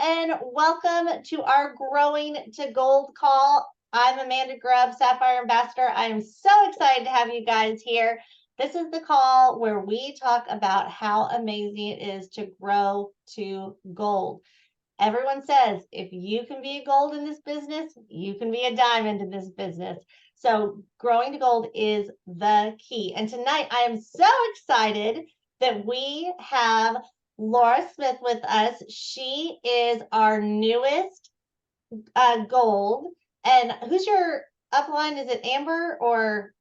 and welcome to our Growing to Gold call. I'm Amanda Grubb, Sapphire Ambassador. I am so excited to have you guys here. This is the call where we talk about how amazing it is to grow to gold. Everyone says if you can be a gold in this business, you can be a diamond in this business. So growing to gold is the key. And tonight I am so excited that we have Laura Smith with us. She is our newest gold. And who's your upline? Is it Amber or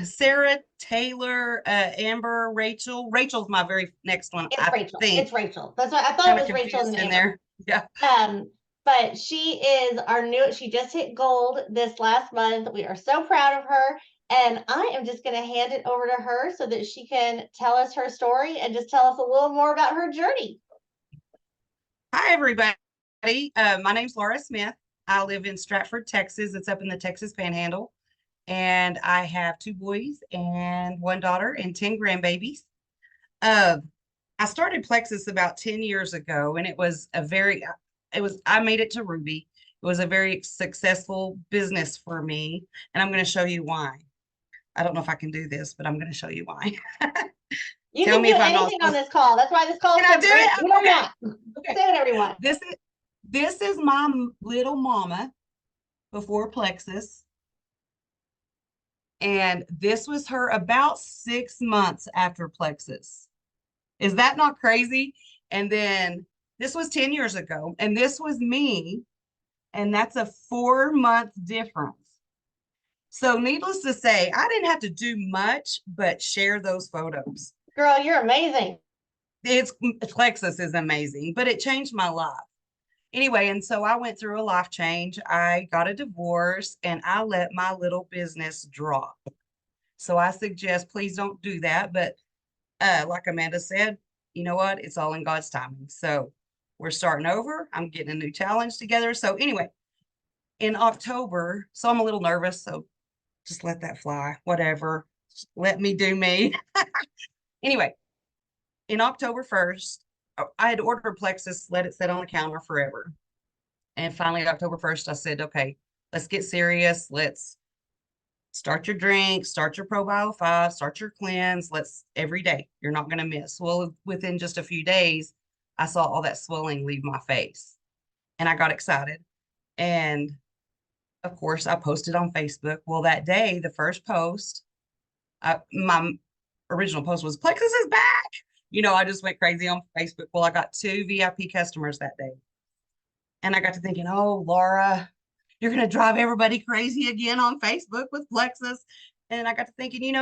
Sarah, Taylor, Amber, Rachel. Rachel's my very next one. it's I Rachel? think It's Rachel. That's what I thought kind it of was Rachel and confused in Amber. there. Yeah. But she is our new, she just hit gold this last month. We are so proud of her. And I am just going to hand it over to her so that she can tell us her story and just tell us a little more about her journey. Hi, everybody. My name's Laura Smith. I live in Stratford, Texas. It's up in the Texas Panhandle. And I have 2 boys and 1 daughter and 10 grandbabies. Uh, I started Plexus about 10 years ago, and I made it to Ruby. It was a very successful business for me, and I'm going to show you why. I don't know if I can do this, but I'm going to show you why. You Tell can me do if I'm not anything on supposed this call. That's why this call is Can I so do great. it? You know, Okay. not. Okay. Say it, everyone. This is my little mama before Plexus. And this was her about 6 months after Plexus. Is that not crazy? And then this was 10 years ago, and this was me, and that's a 4-month difference. So needless to say, I didn't have to do much but share those photos. Girl, you're amazing. Plexus is amazing, but it changed my life. Anyway, and so I went through a life change. I got a divorce and I let my little business drop. So I suggest please don't do that. But like Amanda said, you know what? It's all in God's timing. So we're starting over. I'm getting a new challenge together. So anyway, in October, so I'm a little nervous. So just let that fly, whatever. Just let me do me. Anyway, in October 1st, I had ordered Plexus, let it sit on the counter forever. And finally, October 1st, I said, okay, let's get serious. Let's start your drink, start your Probio 5, start your cleanse. Let's every day. You're not going to miss. Well, within just a few days, I saw all that swelling leave my face and I got excited. And of course, I posted on Facebook. Well, that day, the first post, my original post was Plexus is back. I just went crazy on Facebook. Well, I got 2 VIP customers that day. And I got to thinking, oh, Laura, you're going to drive everybody crazy again on Facebook with Plexus. And I got to thinking,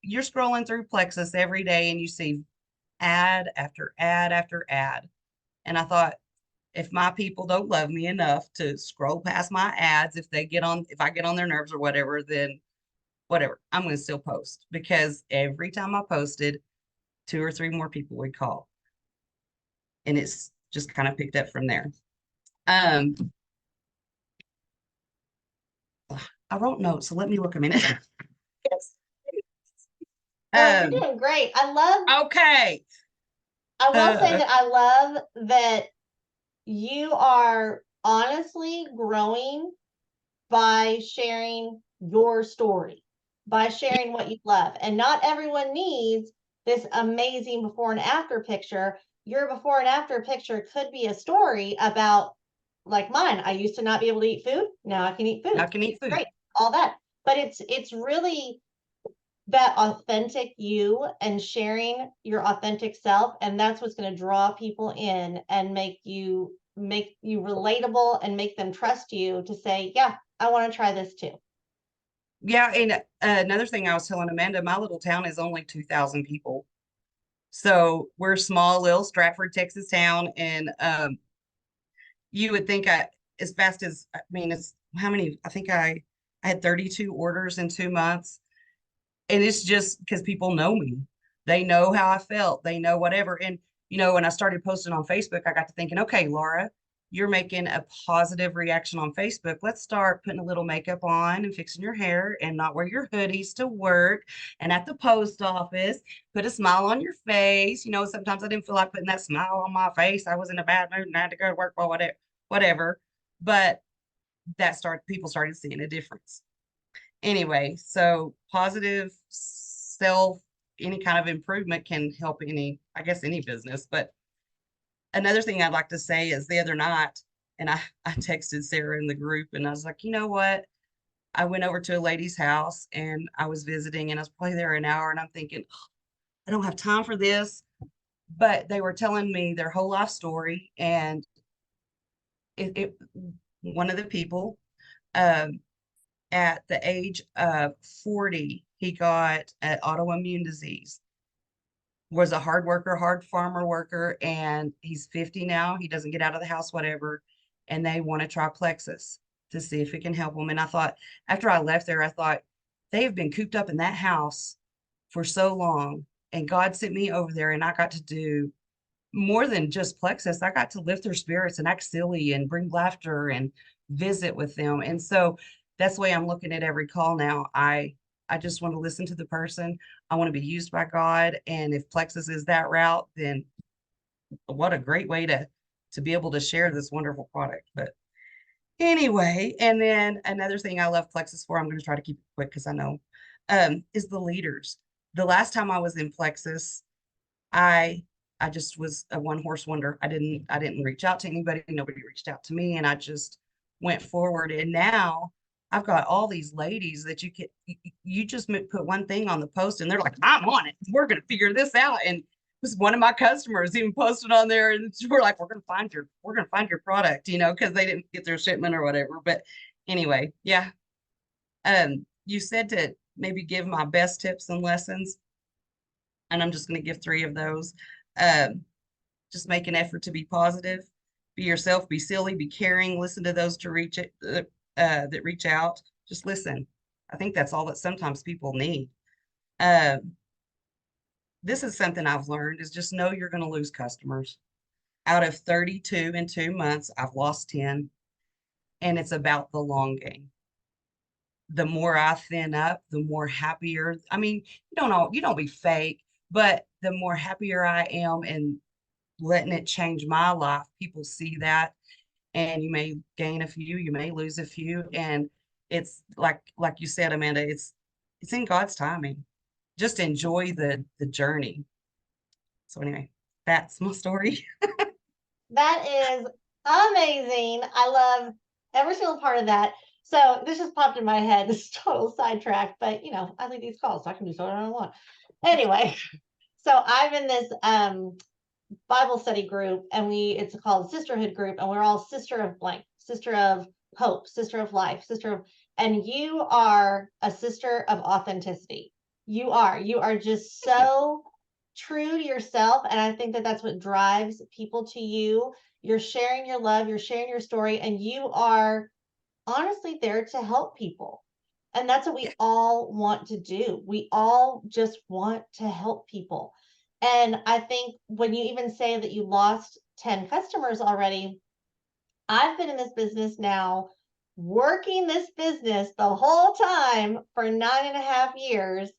you're scrolling through Plexus every day and you see ad after ad after ad. And I thought, if my people don't love me enough to scroll past my ads, if I get on their nerves or whatever, then whatever, I'm going to still post, because every time I posted, 2 or 3 more people would call. And it's just kind of picked up from there. I wrote notes, so let me look a minute. Yes. You're doing great. Okay. I will say that I love that you are honestly growing by sharing your story, by sharing what you love. And not everyone needs this amazing before and after picture. Your before and after picture could be a story about, like mine. I used to not be able to eat food. Now I can eat food. I can eat food. Great. All that. But it's really that authentic you and sharing your authentic self, and that's what's going to draw people in and make you relatable and make them trust you to say, yeah, I want to try this too. Yeah, and another thing I was telling Amanda, my little town is only 2,000 people. So we're a small little Stratford, Texas town, and you would think as fast as, it's how many, I think I had 32 orders in 2 months. And it's just because people know me. They know how I felt. They know whatever. And, when I started posting on Facebook, I got to thinking, okay, Laura, you're making a positive reaction on Facebook. Let's start putting a little makeup on and fixing your hair and not wear your hoodies to work and at the post office. Put a smile on your face. You know, sometimes I didn't feel like putting that smile on my face. I was in a bad mood and I had to go to work, well, whatever. But people started seeing a difference. Anyway, so positive self, any kind of improvement can help I guess, any business. But another thing I'd like to say is the other night, and I texted Sarah in the group and I was like, you know what? I went over to a lady's house and I was visiting and I was probably there an hour and I'm thinking, "Oh, I don't have time for this." But they were telling me their whole life story. And it one of the people, um, at the age of 40, he got an autoimmune disease, was a hard worker, hard farmer worker, and he's 50 now. He doesn't get out of the house, whatever. And they want to try Plexus to see if it can help him. And I thought, after I left there, I thought, they have been cooped up in that house for so long. And God sent me over there, and I got to do more than just Plexus. I got to lift their spirits and act silly and bring laughter and visit with them. And so that's the way I'm looking at every call now. I just want to listen to the person. I want to be used by God. And if Plexus is that route, then what a great way to be able to share this wonderful product. But anyway, and then another thing I love Plexus for, I'm going to try to keep it quick because I know, is the leaders. The last time I was in Plexus, I I just was a one horse wonder. I didn't reach out to anybody. Nobody reached out to me, and I just went forward. And now I've got all these ladies that you just put one thing on the post, and they're like, "I'm on it. We're gonna figure this out." And was one of my customers even posted on there, and we're like, we're gonna find your product, because they didn't get their shipment or whatever. But anyway, yeah. You said to maybe give my best tips and lessons, and I'm just going to give three of those. Um, just make an effort to be positive, be yourself, be silly, be caring, listen to those that reach out. Just listen. I think that's all that sometimes people need. Um, this is something I've learned is just know you're going to lose customers. Out of 32 in 2 months, I've lost 10, and it's about the long game. The more I thin up, the more happier. I mean, you don't be fake, but the more happier I am and letting it change my life, people see that, and you may gain a few, you may lose a few, and it's like you said, Amanda, it's in God's timing. Just enjoy the journey. So anyway, that's my story. That is amazing. I love every single part of that. So this just popped in my head. This is total sidetrack, but I leave these calls, so I can do whatever I want. Anyway, so I'm in this Bible study group, and it's called Sisterhood Group, and we're all sister of blank, sister of hope, sister of life, and you are a sister of authenticity. You are just so true to yourself, and I think that that's what drives people to you. You're sharing your love, you're sharing your story, and you are honestly there to help people. And that's what we all want to do. We all just want to help people. And I think when you even say that you lost 10 customers already, I've been in this business now, working this business the whole time for 9.5 years.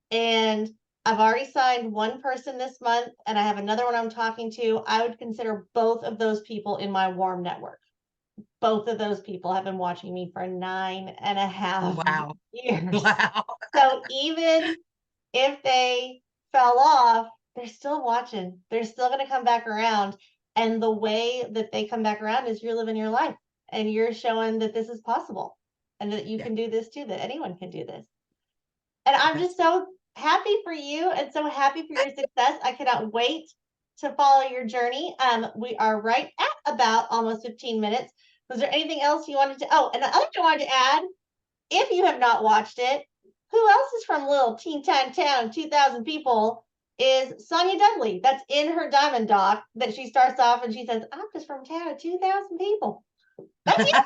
And I've already signed one person this month, and I have another one I'm talking to. I would consider both of those people in my warm network. Both of those people have been watching me for 9.5 Wow. years. Wow. So even if they fell off, they're still watching. They're still going to come back around. And the way that they come back around is you're living your life and you're showing that this is possible and that you can do this too, that anyone can do this. And I'm just so happy for you and so happy for your success. I cannot wait to follow your journey. We are right at about almost 15 minutes. Was there anything else you wanted to? Oh, and the other thing I wanted to add, if you have not watched it, who else is from little teen time town, 2,000 people, is Sonia Dudley. That's in her Diamond Doc that she starts off and she says, I'm just from town of 2,000 people. That's you.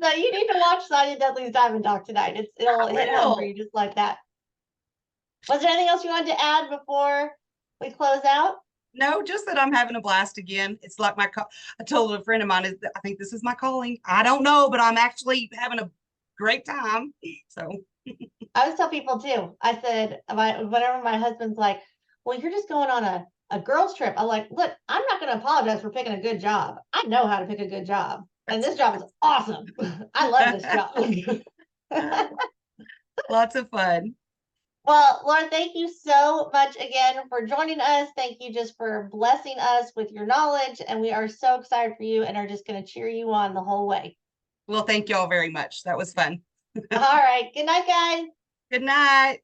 So you need to watch Sonia Dudley's Diamond Doc tonight. It'll hit home for you just like that. Was there anything else you wanted to add before we close out? No, just that I'm having a blast again. It's like I told a friend of mine, I think this is my calling. I don't know, but I'm actually having a great time. So, I always tell people too. I said, whenever my husband's like, well, you're just going on a girls' trip. I'm like, look, I'm not going to apologize for picking a good job. I know how to pick a good job. And that's this job is awesome. I love this job. lots of fun. Well, Laura, thank you so much again for joining us. Thank you just for blessing us with your knowledge. And we are so excited for you and are just going to cheer you on the whole way. Well, thank you all very much. That was fun. All right. Good night, guys. Good night.